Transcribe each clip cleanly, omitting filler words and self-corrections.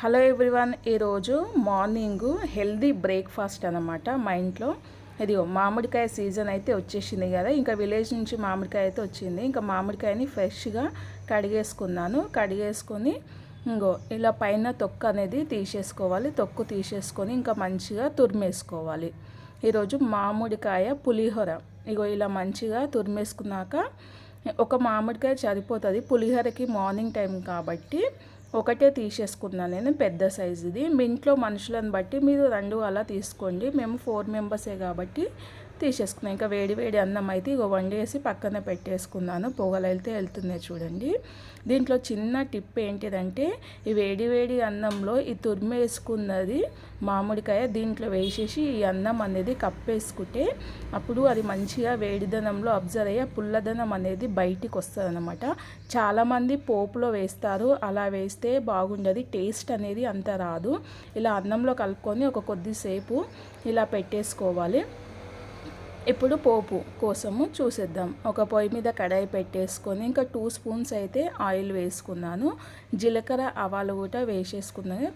Hello everyone, ఈరోజు morning healthy breakfast అనమాట మా ఇంట్లో. ఇది మామిడికాయ సీజన్ అయితే వచ్చేసింది కదా, ఇంకా విలేజ్ నుంచి మామిడికాయ అయితే వచ్చింది. ఇంకా మామిడికాయని ఫ్రెష్గా కడిగేసుకొని ఇంకో ఇలా పైన తొక్కు అనేది తీసేసుకోవాలి. తొక్కు తీసేసుకొని ఇంకా మంచిగా తురిమేసుకోవాలి. ఈరోజు మామిడికాయ పులిహోర ఇగో ఇలా మంచిగా తురిమేసుకున్నాక, ఒక మామిడికాయ సరిపోతుంది పులిహోరకి మార్నింగ్ టైం కాబట్టి ఒకటే తీసేసుకున్నాను నేను, పెద్ద సైజుది. మీ ఇంట్లో మనుషులను బట్టి మీరు 2 అలా తీసుకోండి. మేము 4 మెంబర్సే కాబట్టి తీసేసుకున్నాను. ఇంకా వేడి అన్నం అయితే ఇగో వండేసి పక్కన పెట్టేసుకున్నాను. పొగలు అయితే వెళ్తున్నాయి చూడండి. దీంట్లో చిన్న టిప్ ఏంటిదంటే, ఈ వేడి అన్నంలో ఈ తురిమేసుకున్నది మామిడికాయ దీంట్లో వేసేసి ఈ అన్నం అనేది కప్పేసుకుంటే అప్పుడు అది మంచిగా వేడిదనంలో అబ్జర్వ్ అయ్యి పుల్లదనం అనేది బయటికి వస్తుంది అనమాట. చాలామంది పోపులో వేస్తారు, అలా వేస్తే బాగుండదు, టేస్ట్ అనేది అంత రాదు. ఇలా అన్నంలో కలుపుకొని ఒక కొద్దిసేపు ఇలా పెట్టేసుకోవాలి. ఇప్పుడు పోపు కోసము చూసేద్దాం. ఒక పొయ్యి మీద కడాయి పెట్టేసుకొని ఇంకా 2 స్పూన్స్ అయితే ఆయిల్ వేసుకున్నాను. జీలకర్ర ఆవాలు కూడా వేసేసుకున్నాను.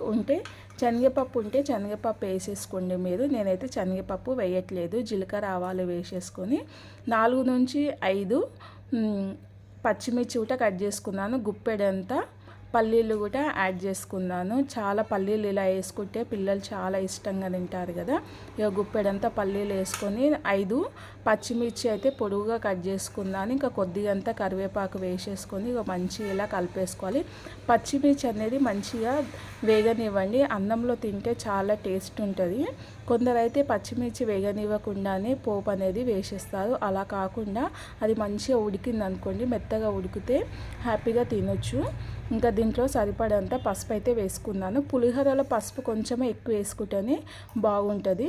శనగపప్పు ఉంటే శనగపప్పు వేసేసుకోండి మీరు. నేనైతే శనగపప్పు వేయట్లేదు. జీలకర్ర ఆవాలు వేసేసుకొని 4 నుంచి 5 పచ్చిమిర్చి కూడా కట్ చేసుకున్నాను. గుప్పెడంతా పల్లీలు కూడా యాడ్ చేసుకున్నాను. చాలా పల్లీలు ఇలా వేసుకుంటే పిల్లలు చాలా ఇష్టంగా తింటారు కదా. ఇక గుప్పెడంతా పల్లీలు వేసుకొని 5 పచ్చిమిర్చి అయితే పొడుగుగా కట్ చేసుకున్నాను. ఇంకా కొద్దిగంతా కరివేపాకు వేసేసుకొని ఇక మంచిగా ఇలా కలిపేసుకోవాలి. పచ్చిమిర్చి అనేది మంచిగా వేగనివ్వండి. అన్నంలో తింటే చాలా టేస్ట్ ఉంటుంది. కొందరైతే పచ్చిమిర్చి వేగనివ్వకుండానే పోపు అనేది వేసేస్తారు. అలా కాకుండా అది మంచిగా ఉడికింది అనుకోండి, మెత్తగా ఉడికితే హ్యాపీగా తినొచ్చు. ఇంకా దీంట్లో సరిపడంత పసుపు అయితే వేసుకున్నాను. పులిహోరలో పసుపు కొంచెమే ఎక్కువ వేసుకుంటేనే బాగుంటుంది.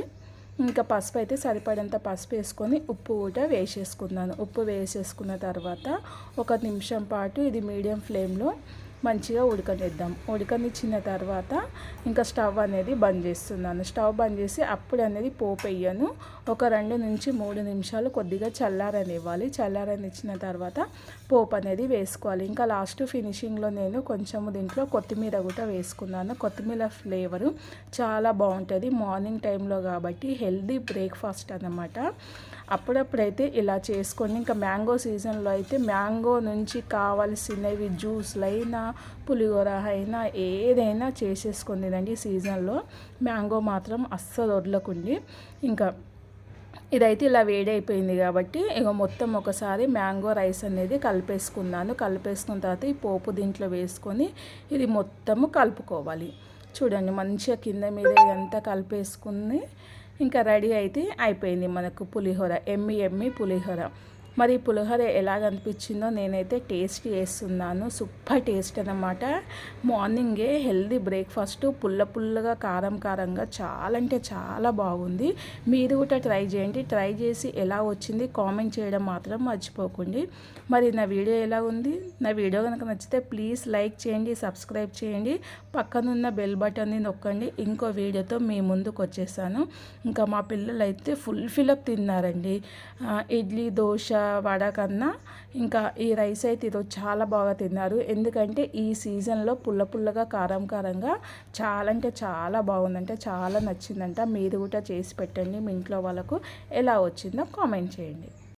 ఇంకా పసుపు అయితే సరిపడంత పసుపు వేసుకొని ఉప్పు కూడా వేసేసుకున్నాను. ఉప్పు వేసేసుకున్న తర్వాత 1 నిమిషం పాటు ఇది మీడియం ఫ్లేమ్లో మంచిగా ఉడకనిచ్చిన తర్వాత ఇంకా స్టవ్ అనేది బంద్ చేస్తున్నాను. స్టవ్ బంద్ చేసి అప్పుడు అనేది పోపు వేయను. ఒక 2 నుంచి 3 నిమిషాలు కొద్దిగా చల్లారనివ్వాలి. చల్లారనిచ్చిన తర్వాత పోపు అనేది వేసుకోవాలి. ఇంకా లాస్ట్ ఫినిషింగ్లో నేను కొంచెము దీంట్లో కొత్తిమీర కూడా వేసుకున్నాను. కొత్తిమీర ఫ్లేవరు చాలా బాగుంటుంది మార్నింగ్ టైంలో కాబట్టి. హెల్దీ బ్రేక్ఫాస్ట్ అన్నమాట. అప్పుడప్పుడైతే ఇలా చేసుకోండి. ఇంకా మ్యాంగో సీజన్లో అయితే మ్యాంగో నుంచి కావాల్సినవి జ్యూస్లు అయినా పులిహోర అయినా ఏదైనా చేసేసుకొని తినండి. సీజన్లో మ్యాంగో మాత్రం అస్సలు వదలకండి. ఇంకా ఇదైతే ఇలా వేడి అయిపోయింది కాబట్టి ఇక మొత్తం ఒకసారి మ్యాంగో రైస్ అనేది కలిపేసుకున్నాను. కలిపేసుకున్న తర్వాత ఈ పోపు దీంట్లో వేసుకొని ఇది మొత్తము కలుపుకోవాలి. చూడండి మంచిగా కింద మీద ఇదంతా కలిపేసుకుని ఇంకా రెడీ అయితే అయిపోయింది మనకు పులిహోర. ఎమ్మి పులిహోర. మరి పులిహోర ఎలాగనిపించిందో నేనైతే టేస్ట్ చేస్తున్నాను. సూపర్ టేస్ట్ అన్నమాట. మార్నింగే హెల్దీ బ్రేక్ఫాస్ట్ పుల్లగా కారంగా చాలా అంటే చాలా బాగుంది. మీరు కూడా ట్రై చేయండి. ట్రై చేసి ఎలా వచ్చింది కామెంట్ చేయడం మాత్రం మర్చిపోకండి. మరి నా వీడియో ఎలా ఉంది? నా వీడియో కనుక నచ్చితే ప్లీజ్ లైక్ చేయండి, సబ్స్క్రైబ్ చేయండి, పక్కనున్న బెల్ బటన్ని నొక్కండి. ఇంకో వీడియోతో మీ ముందుకు వచ్చేసాను. ఇంకా మా పిల్లలు అయితే ఫుల్ ఫిలప్ తిన్నారండి. ఇడ్లీ దోశ వడ కన్నా ఇంకా ఈ రైస్ అయితే ఈరోజు చాలా బాగా తిన్నారు. ఎందుకంటే ఈ సీజన్లో పుల్లగా కారంగా చాలా అంటే చాలా బాగుందంటే చాలా నచ్చిందంట. మీరు కూడా చేసి పెట్టండి. మీ ఇంట్లో వాళ్ళకు ఎలా వచ్చిందో కామెంట్ చేయండి.